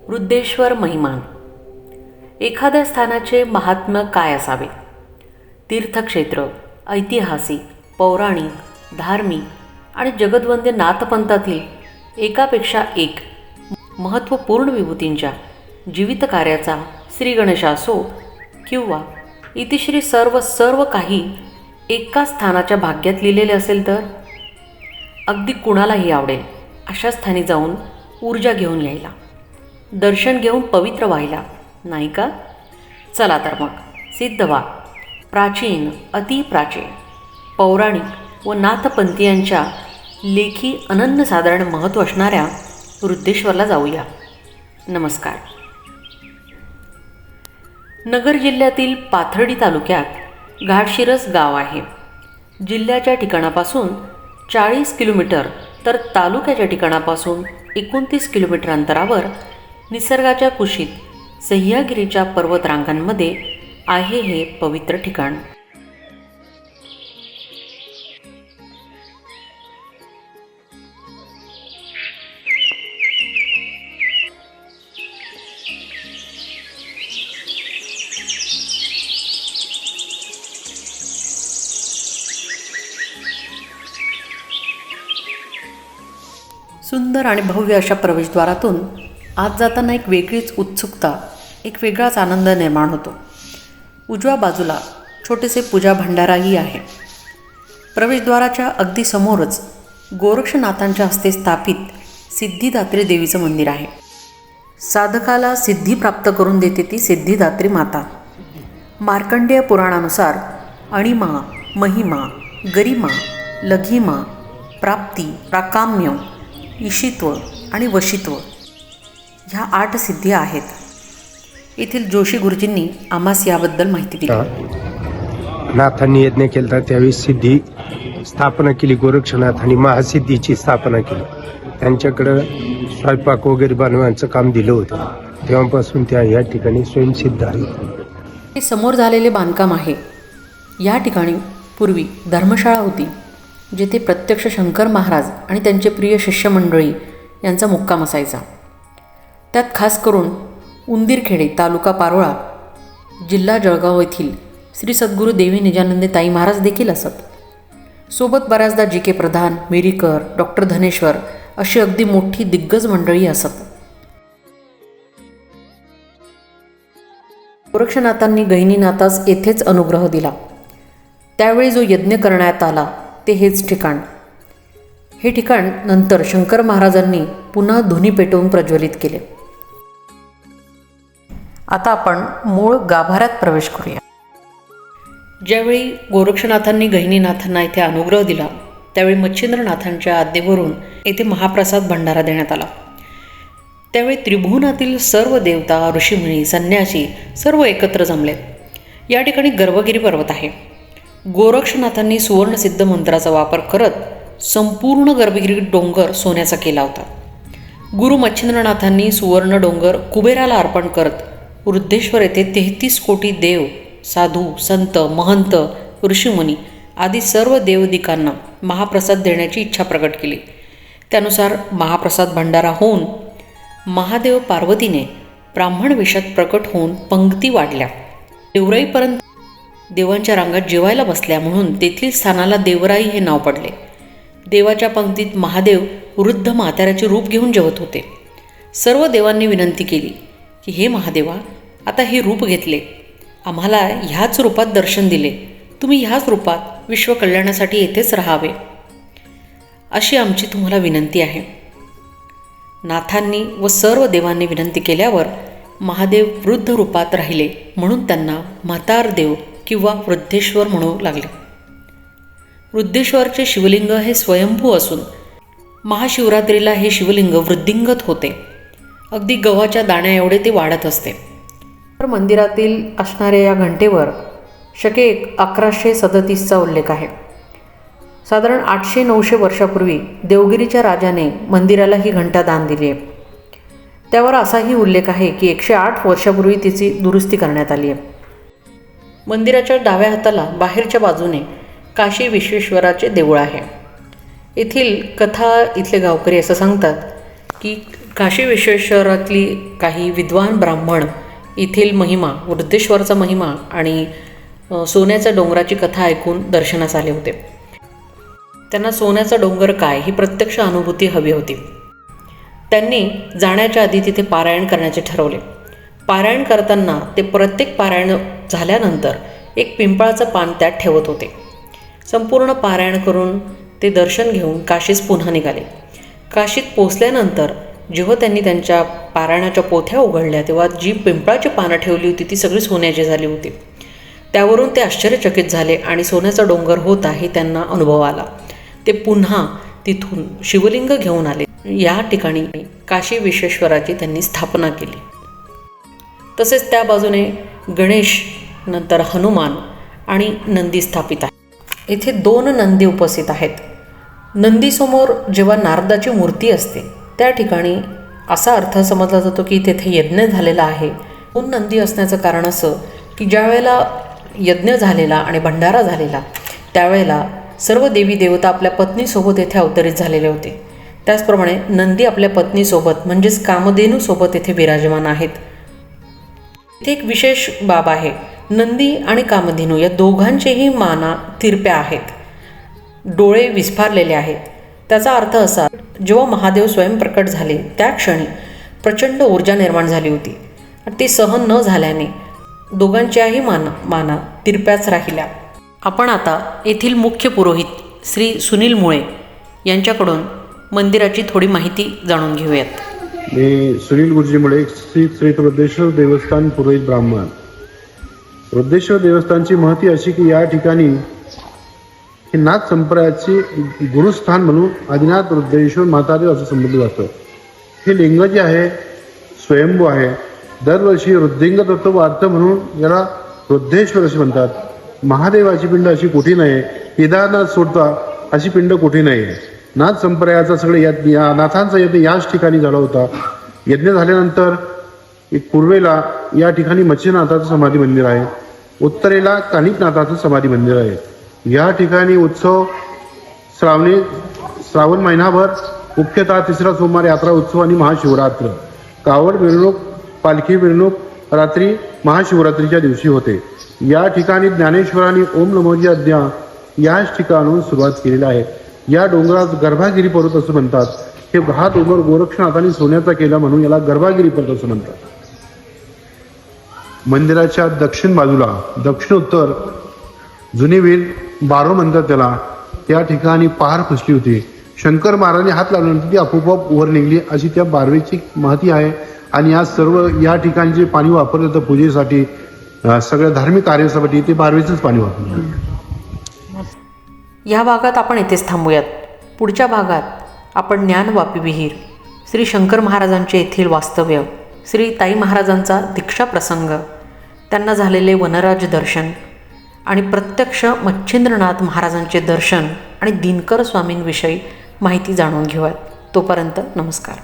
वृद्धेश्वर महिमान. एखाद्या स्थानाचे महात्म्य काय असावे? तीर्थक्षेत्र, ऐतिहासिक, पौराणिक, धार्मिक आणि जगद्वंद्य नाथपंथातील एकापेक्षा एक महत्त्वपूर्ण विभूतींच्या जीवित कार्याचा श्री गणेश असो किंवा इतिश्री सर्व काही एका स्थानाच्या भाग्यात लिहिलेले असेल तर अगदी कुणालाही आवडेल अशा स्थानी जाऊन ऊर्जा घेऊन यायला, दर्शन घेऊन पवित्र व्हायला, नाही का? चला तर मग सिद्ध व्हा. प्राचीन, अतिप्राचीन, पौराणिक व नाथपंथीयांच्या लेखी अनन्यसाधारण महत्त्व असणाऱ्या वृद्धेश्वरला जाऊया. नमस्कार. नगर जिल्ह्यातील पाथर्डी तालुक्यात घाटशिरस गाव आहे. जिल्ह्याच्या ठिकाणापासून 40 किलोमीटर तर तालुक्याच्या ठिकाणापासून 29 किलोमीटर अंतरावर निसर्गाच्या कुशीत सह्यागिरीच्या पर्वतरांगांमध्ये आहे हे पवित्र ठिकाण. सुंदर आणि भव्य अशा प्रवेशद्वारातून आत जाताना एक वेगळीच उत्सुकता, एक वेगळाच आनंद निर्माण होतो. उजव्या बाजूला छोटेसे पूजा भंडाराही आहे. प्रवेशद्वाराच्या अगदी समोरच गोरक्षनाथांच्या हस्ते स्थापित सिद्धिदात्री देवीचं मंदिर आहे. साधकाला सिद्धी प्राप्त करून देते ती सिद्धिदात्री माता. मार्कंडेय पुराणानुसार अणिमा, महिमा, गरिमा, लघिमा, प्राप्ती, प्राकाम्य, ईशित्व आणि वशित्व ह्या 8 सिद्धी आहेत. येथील जोशी गुरुजींनी आम्हास याबद्दल माहिती दिली. नाथांनी यज्ञ केला त्यावेळी सिद्धी स्थापना केली. गोरक्षनाथांनी महासिद्धीची स्थापना केली. त्यांच्याकडं स्वयंपाक वगैरे बनवायचं काम दिलं होतं. तेव्हापासून त्या या ठिकाणी स्वयंसिद्ध आहेत. हे समोर झालेले बांधकाम आहे. या ठिकाणी पूर्वी धर्मशाळा होती, जेथे प्रत्यक्ष शंकर महाराज आणि त्यांचे प्रिय शिष्यमंडळी यांचा मुक्काम असायचा. त्यात खास करून उंदीरखेडे, तालुका पारोळा, जिल्हा जळगाव येथील श्री सद्गुरू देवी निजानंदे ताई महाराज देखील असत. सोबत बऱ्याचदा जी.के. प्रधान, मिरीकर, डॉक्टर धनेश्वर अशी अगदी मोठी दिग्गज मंडळी असत. गोरक्षनाथांनी गहिनीनाथास येथेच अनुग्रह दिला. त्यावेळी जो यज्ञ करण्यात आला ते हेच ठिकाण. हे ठिकाण नंतर शंकर महाराजांनी पुन्हा धुनी पेटवून प्रज्वलित केले. आता आपण मूळ गाभाऱ्यात प्रवेश करूया. ज्यावेळी गोरक्षनाथांनी गहिनीनाथांना येथे अनुग्रह दिला त्यावेळी मच्छिंद्रनाथांच्या आज्ञेवरून येथे महाप्रसाद भंडारा देण्यात आला. त्यावेळी त्रिभुवनातील सर्व देवता, ऋषीमुनी, संन्यासी सर्व एकत्र जमले. या ठिकाणी गर्भगिरी पर्वत आहे. गोरक्षनाथांनी सुवर्णसिद्ध मंत्राचा वापर करत संपूर्ण गर्भगिरी डोंगर सोन्याचा केला होता. गुरु मच्छिंद्रनाथांनी सुवर्ण डोंगर कुबेराला अर्पण करत वृद्धेश्वर येथे 33 कोटी देव, साधू, संत, महंत, ऋषीमुनी आदी सर्व देवदिकांना महाप्रसाद देण्याची इच्छा प्रकट केली. त्यानुसार महाप्रसाद भंडारा होऊन महादेव पार्वतीने ब्राह्मण वेशात प्रकट होऊन पंक्ती वाढल्या. देवराईपर्यंत देवांच्या रांगात जेवायला बसल्या म्हणून तेथील स्थानाला देवराई हे नाव पडले. देवाच्या पंक्तीत महादेव वृद्ध म्हाताऱ्याचे रूप घेऊन जेवत होते. सर्व देवांनी विनंती केली की हे महादेवा, आता हे रूप घेतले, आम्हाला ह्याच रूपात दर्शन दिले, तुम्ही ह्याच रूपात विश्वकल्याणासाठी येथेच राहावे अशी आमची तुम्हाला विनंती आहे. नाथांनी व सर्व देवांनी विनंती केल्यावर महादेव वृद्ध रूपात राहिले म्हणून त्यांना म्हातार देव किंवा वृद्धेश्वर म्हणू लागले. वृद्धेश्वरचे शिवलिंग हे स्वयंभू असून महाशिवरात्रीला हे शिवलिंग वृद्धिंगत होते. अगदी गव्हाच्या दाण्या एवढे ते वाढत असते. तर मंदिरातील असणाऱ्या या घंटेवर शके 1137चा उल्लेख आहे. साधारण 800-900 वर्षापूर्वी देवगिरीच्या राजाने मंदिराला ही घंटा दान दिली आहे. त्यावर असाही उल्लेख आहे की 108 वर्षापूर्वी तिची दुरुस्ती करण्यात आली आहे. मंदिराच्या डाव्या हाताला बाहेरच्या बाजूने काशी विश्वेश्वराचे देऊळ आहे. येथील कथा इथले गावकरी असं सांगतात की काशी विश्वेश्वरातली काही विद्वान ब्राह्मण येथील महिमा, वृद्धेश्वराचा महिमा आणि सोन्याच्या डोंगराची कथा ऐकून दर्शनास आले होते. त्यांना सोन्याचा डोंगर काय ही प्रत्यक्ष अनुभूती हवी होती. त्यांनी जाण्याच्या आधी तिथे पारायण करण्याचे ठरवले. पारायण करताना ते प्रत्येक पारायण झाल्यानंतर एक पिंपळाचं पान त्यात ठेवत होते. संपूर्ण पारायण करून ते दर्शन घेऊन काशीस पुन्हा निघाले. काशीत पोचल्यानंतर जेव्हा त्यांनी त्यांच्या पारायणाच्या पोथ्या उघडल्या तेव्हा जी पिंपळाची पानं ठेवली होती ती सगळी सोन्याची झाली होती. त्यावरून ते आश्चर्यचकित झाले आणि सोन्याचा डोंगर होता हे त्यांना अनुभव आला. ते पुन्हा तिथून शिवलिंग घेऊन आले. या ठिकाणी काशी विश्वेश्वराची त्यांनी स्थापना केली. तसेच त्या बाजूने गणेश, नंतर हनुमान आणि नंदी स्थापित आहे. येथे 2 नंदी उपस्थित आहेत. नंदीसमोर जेव्हा नारदाची मूर्ती असते त्या ठिकाणी असा अर्थ समजला जातो की तेथे यज्ञ झालेला आहे. 2 नंदी असण्याचं कारण असं की ज्या वेळेला यज्ञ झालेला आणि भंडारा झालेला त्यावेळेला सर्व देवी देवता आपल्या पत्नीसोबत येथे अवतरित झालेले होते. त्याचप्रमाणे नंदी आपल्या पत्नीसोबत म्हणजेच कामधेनूसोबत येथे विराजमान आहेत. इथे एक विशेष बाब आहे. नंदी आणि कामधेनू या दोघांचेही माना तिरप्या आहेत, डोळे विस्फारलेले आहेत. त्याचा अर्थ असा, जेव्हा महादेव स्वयंप्रकट झाले त्या क्षणी प्रचंड ऊर्जा निर्माण झाली होती. ती सहन न झाल्याने दोघांच्याही माना तिरप्याच राहिल्या. आपण आता येथील मुख्य पुरोहित श्री सुनील मुळे यांच्याकडून मंदिराची थोडी माहिती जाणून घेऊयात. मी सुनील गुरुजी मुळे, श्री वृद्धेश्वर देवस्थान पुरोहित ब्राह्मण. वृद्धेश्वर देवस्थानची महती अशी की या ठिकाणी हे नाथ संप्रदायाचे गुरुस्थान म्हणून आदिनाथ वृद्धेश्वर मातादेव असं संबोधलं जातं. हे लिंग जे आहे स्वयंभू आहे. दरवर्षी वृद्धिंग तत्व वाढतं म्हणून याला वृद्धेश्वर असे म्हणतात. महादेवाची पिंड अशी कुठे नाही, केदारनाथ सोडता अशी पिंड कुठे नाही. नाथ संप्रदायाचा सगळे या नाथांचा यज्ञ याच ठिकाणी झाला होता. यज्ञ झाल्यानंतर एक पूर्वेला या ठिकाणी मच्छिनाथाचं समाधी मंदिर आहे, उत्तरेला कानिकनाथाचं समाधी मंदिर आहे. या ठिकाणी उत्सव श्रावण महिनाभर मुख्यतः 3रा सोमवार यात्रा उत्सव आणि महाशिवरात्र, कावड मिरवणूक, पालखी मिरवणूक रात्री महाशिवरात्रीच्या दिवशी होते. या ठिकाणी ज्ञानेश्वरांनी ओम नमोजी अज्ञा याच ठिकाणून सुरुवात केलेली आहे. या डोंगरात गर्भागिरी पर्वत असं म्हणतात. हा डोंगर गोरक्षनाथांनी सोन्याचा केला म्हणून याला गर्भागिरी पर्वत असं म्हणतात. मंदिराच्या दक्षिण बाजूला दक्षिणोत्तर जुनी वेल बारो म्हणतात त्याला, त्या ठिकाणी पहार फसली होती. शंकर महाराजांनी हात लावल्यानंतर ती आपोआप वर निघली अशी त्या बारवेची माहिती आहे. आणि या ठिकाणी जे पाणी वापरलं जातं पूजेसाठी, सगळ्या धार्मिक कार्यासाठी ते बारवेचंच पाणी वापरलं. या भागात आपण येथेच थांबूयात. पुढच्या भागात आपण ज्ञानवापी विहीर, श्री शंकर महाराजांचे येथील वास्तव्य, श्री ताई महाराजांचा दीक्षा प्रसंग, त्यांना झालेले वनराज दर्शन आणि प्रत्यक्ष मच्छिंद्रनाथ महाराजांचे दर्शन आणि दिनकर स्वामींविषयी माहिती जाणून घेऊयात. तोपर्यंत नमस्कार.